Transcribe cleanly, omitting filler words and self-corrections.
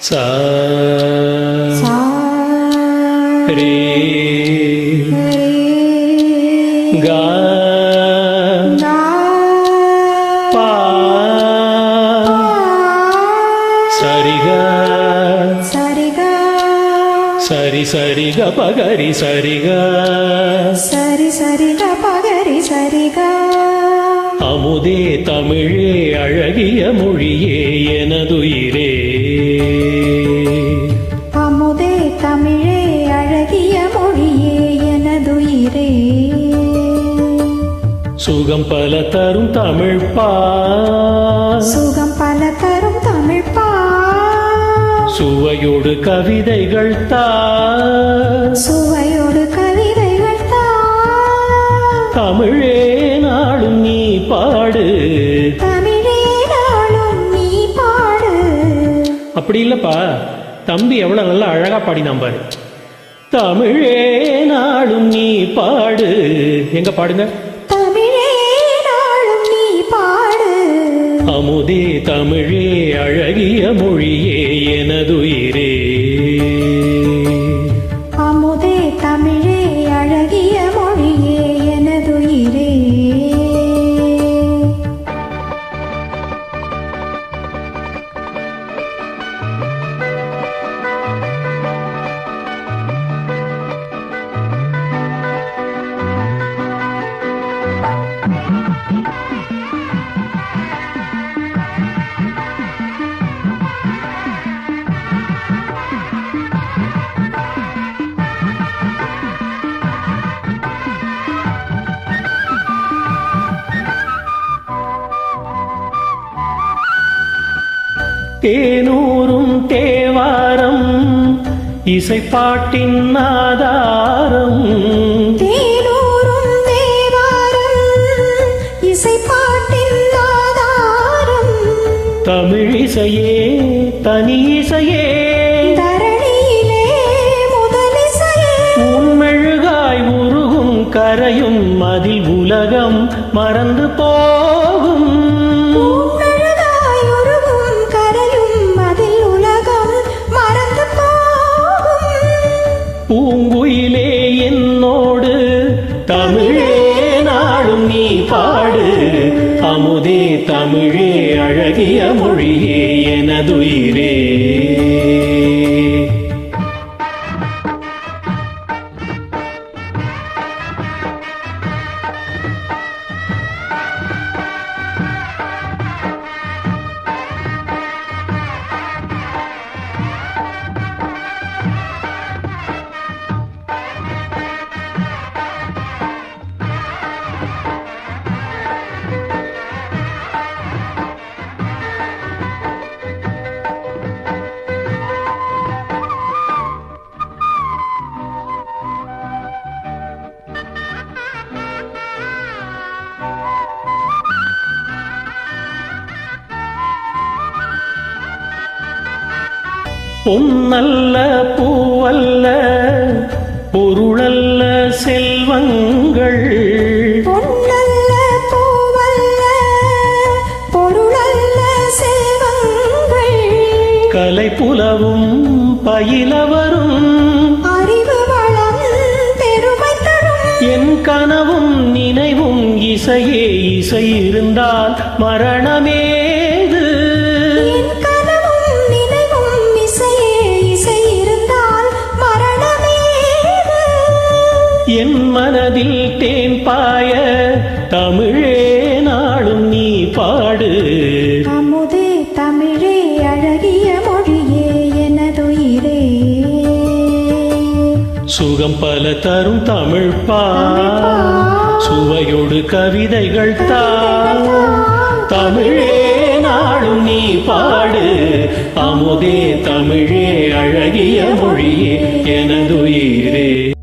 சா ரே கா பா சரிகா சரி சரிக பகரி சரிகா சரி சரிக பகரி சரிகா அமுதே தமிழே அழகிய மொழியே எனதுயிரே அமுதே தமிழே அழகிய மொழியே எனதுயிரே சுகம் பல தரும் தமிழ் பா சுகம் பல தரும் தமிழ் பா சுவையோடு கவிதைகள் தா சுவையோடு கவிதைகள் தா தமிழே நாளும் நீ பாடு தமிழே நாளும் நீ பாடு. அப்படி இல்லப்பா, தம்பி எவ்வளவு நல்லா அழகா பாடினான் பாரு. தமிழே நாளும் நீ பாடு. எங்க பாடுங்க. தமிழே நாளும் நீ பாடு. அமுதே தமிழே அழகிய மொழியே எனதுயிரே. அமுதே தமிழே அழகிய மொழியே எனதுயிரே. தேனூரும் தேவாரம் இசைப்பாட்டின் ஆதாரம். தேனூரும் தேவாரம் இசைப்பாட்டின் ஆதாரம். தமிழிசையே தனி இசையே தரணியிலே முதலிசையே. உன்மெழுகாய் உருகும் கரையும் அதில் உலகம் மறந்து போகும். பூங்குயிலே என்னோடு தமிழே நாளும் நீ பாடு. அமுதே தமிழே அழகிய மொழியே எனதுயிரே. பொன்னல்ல பூவல்ல பொருளல்ல செல்வங்கள். பொன்னல்ல பூவல்ல பொருளல்ல செல்வங்கள். கலை புலவும் பயிலவரும் அறிவு வளம் பெருமை தரும். என் கனவும் நினைவும் இசையே. இசை இருந்தால் மரணமேது. என் மனதில் தேன் பாய தமிழே நாளும் நீ பாடு. அமுதே தமிழே அழகிய மொழியே எனதுயிரே. சுகம் பல தரும் தமிழ் பா சுவையோடு கவிதைகள் தா. தமிழே நாளும் நீ பாடு. அமுதே தமிழே அழகிய மொழியே எனதுயிரே.